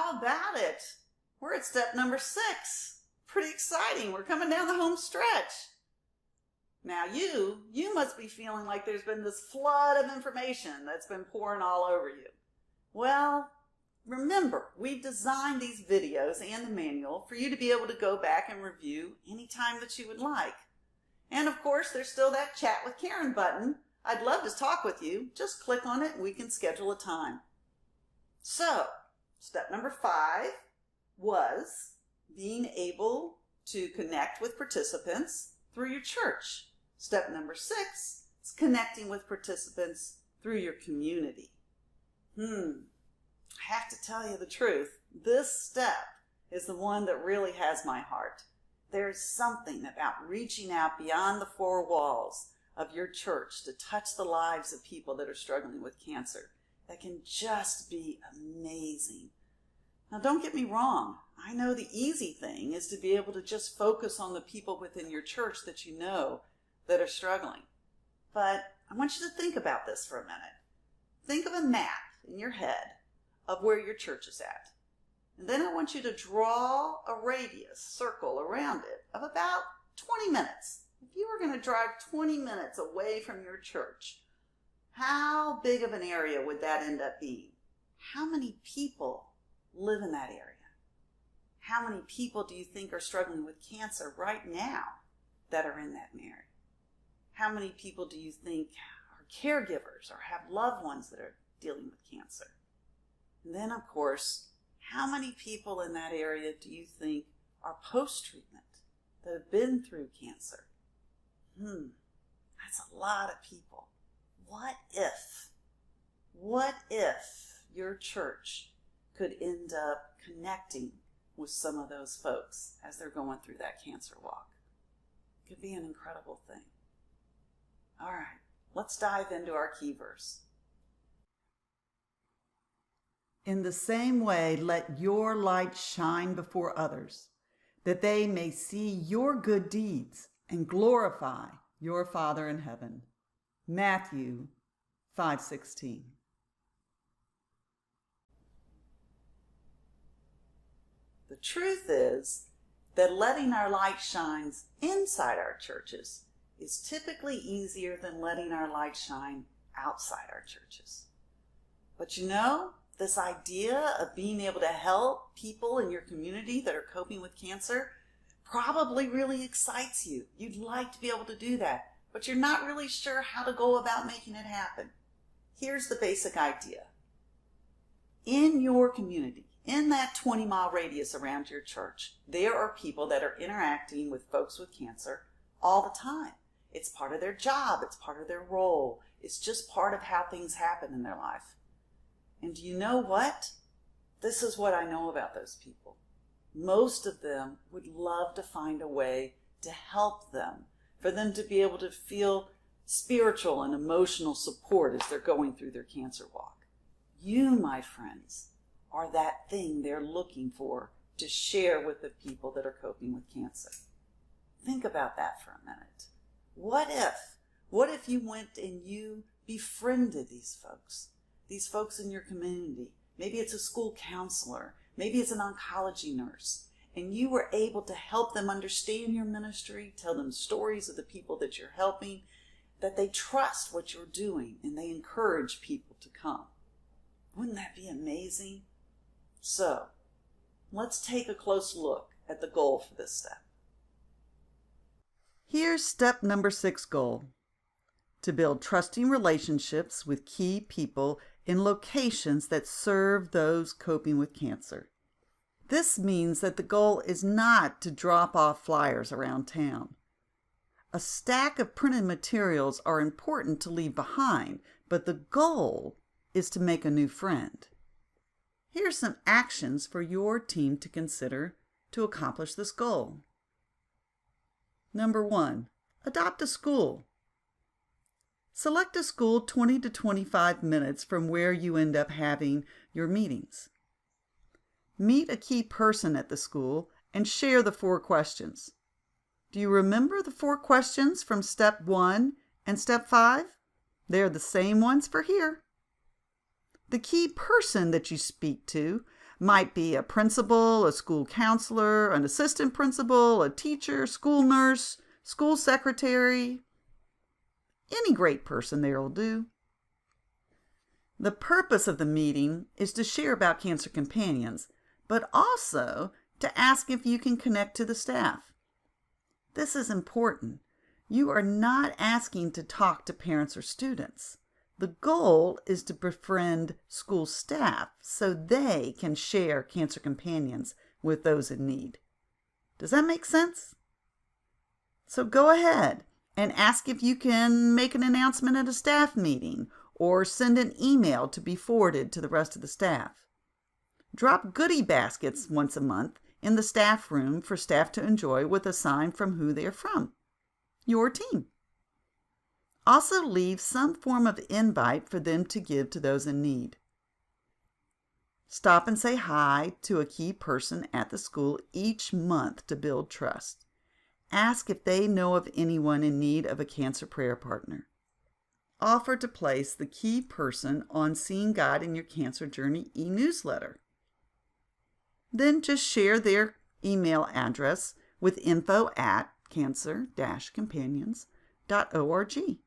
How about it? We're at step number 6. Pretty exciting. We're coming down the home stretch. Now you must be feeling like there's been this flood of information that's been pouring all over you. Well, remember, we designed these videos and the manual for you to be able to go back and review anytime that you would like. And of course, there's still that chat with Karen button. I'd love to talk with you. Just click on it and we can schedule a time. So, step number 5 was being able to connect with participants through your church. Step number 6 is connecting with participants through your community. I have to tell you the truth. This step is the one that really has my heart. There's something about reaching out beyond the 4 walls of your church to touch the lives of people that are struggling with cancer that can just be amazing. Now, don't get me wrong. I know the easy thing is to be able to just focus on the people within your church that you know that are struggling. But I want you to think about this for a minute. Think of a map in your head of where your church is at. And then I want you to draw a radius, circle around it of about 20 minutes. If you were going to drive 20 minutes away from your church, how big of an area would that end up being? How many people live in that area? How many people do you think are struggling with cancer right now that are in that area? How many people do you think are caregivers or have loved ones that are dealing with cancer? And then, of course, how many people in that area do you think are post-treatment that have been through cancer? That's a lot of people. What if your church could end up connecting with some of those folks as they're going through that cancer walk? It could be an incredible thing. All right, let's dive into our key verse. In the same way, let your light shine before others, that they may see your good deeds and glorify your Father in heaven. Matthew 5:16. The truth is that letting our light shine inside our churches is typically easier than letting our light shine outside our churches. But you know, this idea of being able to help people in your community that are coping with cancer probably really excites you. You'd like to be able to do that, but you're not really sure how to go about making it happen. Here's the basic idea. In your community, in that 20-mile radius around your church, there are people that are interacting with folks with cancer all the time. It's part of their job. It's part of their role. It's just part of how things happen in their life. And do you know what? This is what I know about those people. Most of them would love to find a way to help them, for them to be able to feel spiritual and emotional support as they're going through their cancer walk. You, my friends, are that thing they're looking for to share with the people that are coping with cancer. Think about that for a minute. What if you went and you befriended these folks in your community? Maybe it's a school counselor, maybe it's an oncology nurse, and you were able to help them understand your ministry, tell them stories of the people that you're helping, that they trust what you're doing and they encourage people to come. Wouldn't that be amazing? So, let's take a close look at the goal for this step. Here's step number 6 goal: to build trusting relationships with key people in locations that serve those coping with cancer. This means that the goal is not to drop off flyers around town. A stack of printed materials are important to leave behind, but the goal is to make a new friend. Here's some actions for your team to consider to accomplish this goal. Number 1, adopt a school. Select a school 20 to 25 minutes from where you end up having your meetings. Meet a key person at the school and share the 4 questions. Do you remember the 4 questions from step 1 and step 5? They're the same ones for here. The key person that you speak to Might be a principal, a school counselor, an assistant principal, a teacher, school nurse, school secretary. Any great person there will do. The purpose of the meeting is to share about Cancer Companions, but also to ask if you can connect to the staff. This is important. You are not asking to talk to parents or students. The goal is to befriend school staff so they can share Cancer Companions with those in need. Does that make sense? So go ahead and ask if you can make an announcement at a staff meeting or send an email to be forwarded to the rest of the staff. Drop goodie baskets once a month in the staff room for staff to enjoy with a sign from who they are from. Your team. Also leave some form of invite for them to give to those in need. Stop and say hi to a key person at the school each month to build trust. Ask if they know of anyone in need of a cancer prayer partner. Offer to place the key person on Seeing God in Your Cancer Journey e-newsletter. Then just share their email address with info@cancer-companions.org.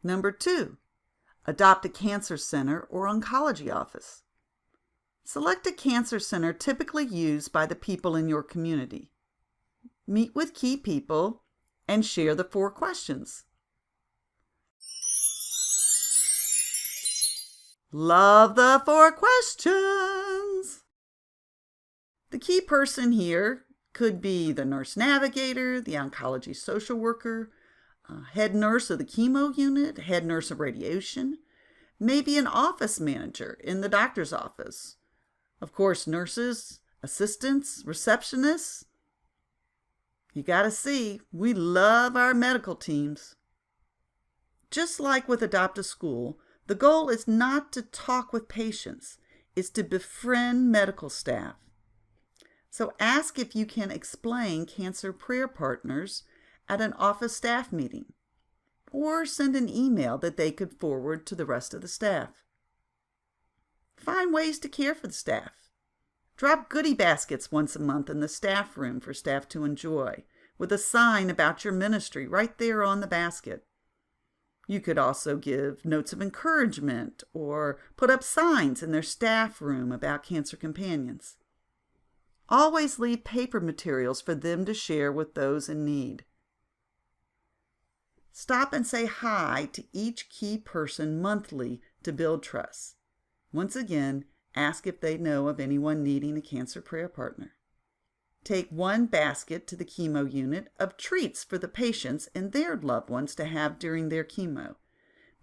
Number 2, adopt a cancer center or oncology office. Select a cancer center typically used by the people in your community. Meet with key people and share the 4 questions. Love the 4 questions. The key person here could be the nurse navigator, the oncology social worker, head nurse of the chemo unit, head nurse of radiation, maybe an office manager in the doctor's office. Of course, nurses, assistants, receptionists. You gotta see, we love our medical teams. Just like with Adopt a School, the goal is not to talk with patients, it's to befriend medical staff. So ask if you can explain Cancer Prayer Partners at an office staff meeting, or send an email that they could forward to the rest of the staff. Find ways to care for the staff. Drop goodie baskets once a month in the staff room for staff to enjoy, with a sign about your ministry right there on the basket. You could also give notes of encouragement or put up signs in their staff room about Cancer Companions. Always leave paper materials for them to share with those in need. Stop and say hi to each key person monthly to build trust. Once again, ask if they know of anyone needing a cancer prayer partner. Take 1 basket to the chemo unit of treats for the patients and their loved ones to have during their chemo.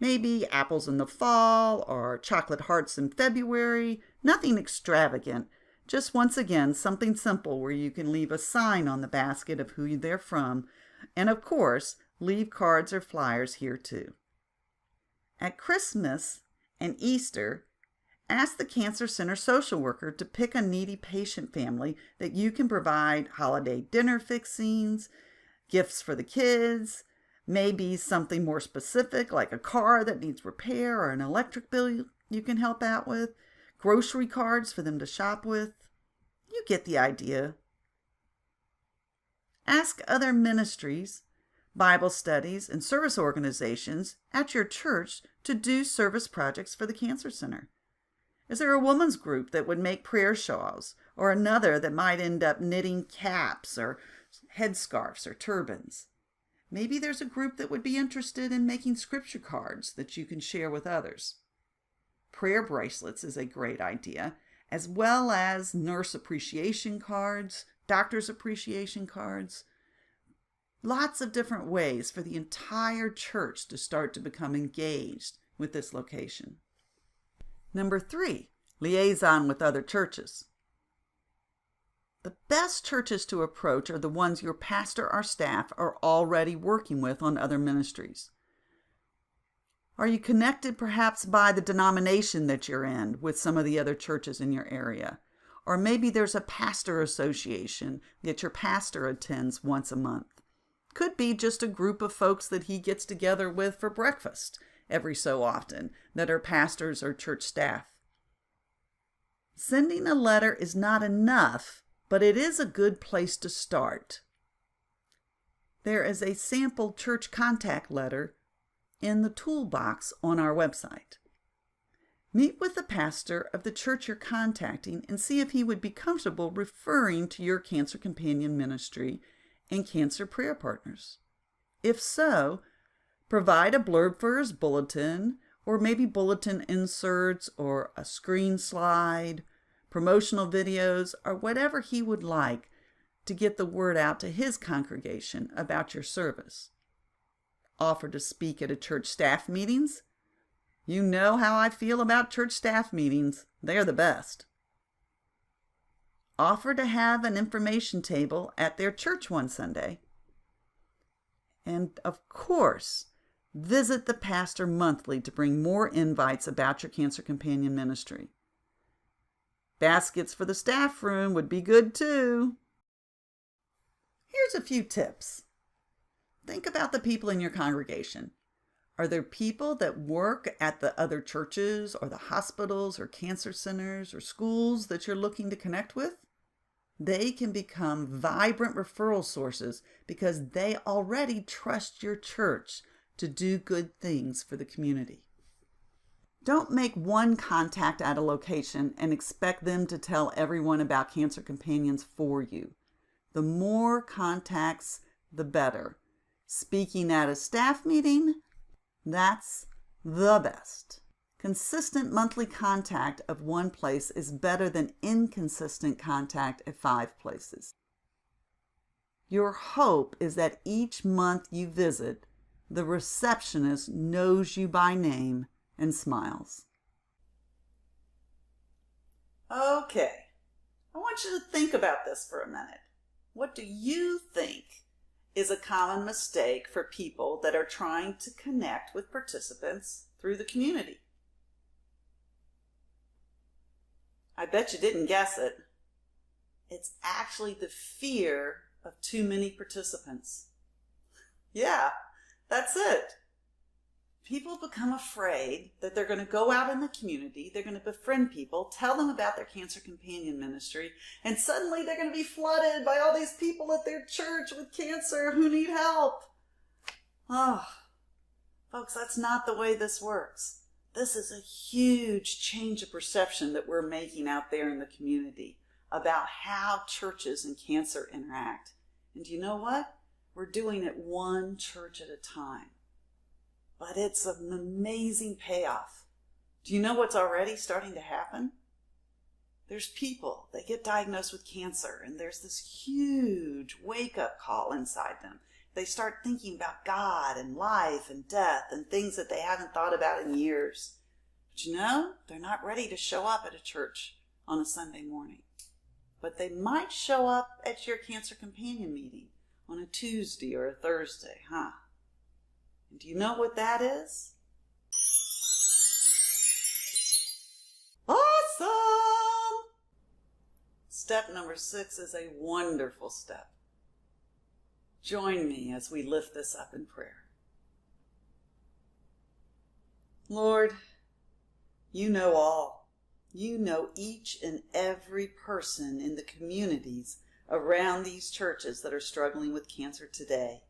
Maybe apples in the fall or chocolate hearts in February. Nothing extravagant. Just once again, something simple where you can leave a sign on the basket of who they're from. And of course, leave cards or flyers here too. At Christmas and Easter, ask the Cancer Center social worker to pick a needy patient family that you can provide holiday dinner fixings, gifts for the kids, maybe something more specific like a car that needs repair or an electric bill you can help out with, grocery cards for them to shop with. You get the idea. Ask other ministries, Bible studies, and service organizations at your church to do service projects for the Cancer Center. Is there a woman's group that would make prayer shawls, or another that might end up knitting caps or headscarves or turbans? Maybe there's a group that would be interested in making scripture cards that you can share with others. Prayer bracelets is a great idea, as well as nurse appreciation cards, doctor's appreciation cards. Lots of different ways for the entire church to start to become engaged with this location. Number 3, liaison with other churches. The best churches to approach are the ones your pastor or staff are already working with on other ministries. Are you connected perhaps by the denomination that you're in with some of the other churches in your area? Or maybe there's a pastor association that your pastor attends once a month. Could be just a group of folks that he gets together with for breakfast every so often that are pastors or church staff. Sending a letter is not enough, but it is a good place to start. There is a sample church contact letter in the toolbox on our website. Meet with the pastor of the church you're contacting and see if he would be comfortable referring to your Cancer Companion Ministry and Cancer Prayer Partners. If so, provide a blurb for his bulletin, or maybe bulletin inserts or a screen slide, promotional videos, or whatever he would like to get the word out to his congregation about your service. Offer to speak at a church staff meetings. You know how I feel about church staff meetings. They're the best. Offer to have an information table at their church one Sunday. And of course, visit the pastor monthly to bring more invites about your Cancer Companion Ministry. Baskets for the staff room would be good too. Here's a few tips. Think about the people in your congregation. Are there people that work at the other churches or the hospitals or cancer centers or schools that you're looking to connect with? They can become vibrant referral sources because they already trust your church to do good things for the community. Don't make one contact at a location and expect them to tell everyone about Cancer Companions for you. The more contacts, the better. Speaking at a staff meeting, that's the best. Consistent monthly contact of one place is better than inconsistent contact at 5 places. Your hope is that each month you visit, the receptionist knows you by name and smiles. Okay, I want you to think about this for a minute. What do you think is a common mistake for people that are trying to connect with participants through the community? I bet you didn't guess it. It's actually the fear of too many participants. Yeah, that's it. People become afraid that they're going to go out in the community, they're going to befriend people, tell them about their Cancer Companion Ministry, and suddenly they're going to be flooded by all these people at their church with cancer who need help. Oh, folks, that's not the way this works. This is a huge change of perception that we're making out there in the community about how churches and cancer interact. And you know what? We're doing it one church at a time. But it's an amazing payoff. Do you know what's already starting to happen? There's people, they get diagnosed with cancer, and there's this huge wake-up call inside them. They start thinking about God and life and death and things that they haven't thought about in years. But you know, they're not ready to show up at a church on a Sunday morning. But they might show up at your Cancer Companion meeting on a Tuesday or a Thursday, huh? And do you know what that is? Awesome! Step number 6 is a wonderful step. Join me as we lift this up in prayer. Lord, you know all. You know each and every person in the communities around these churches that are struggling with cancer today.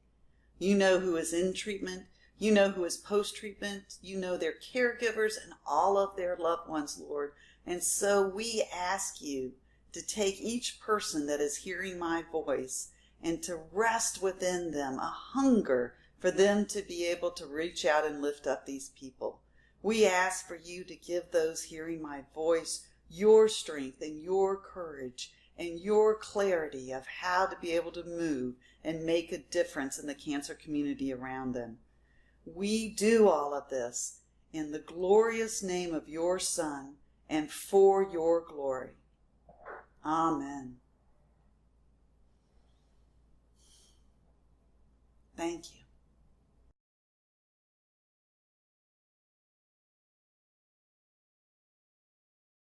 You know who is in treatment. You know who is post-treatment. You know their caregivers and all of their loved ones, Lord. And so we ask you to take each person that is hearing my voice and to rest within them a hunger for them to be able to reach out and lift up these people. We ask for you to give those hearing my voice your strength and your courage and your clarity of how to be able to move and make a difference in the cancer community around them. We do all of this in the glorious name of your Son and for your glory. Amen. Thank you.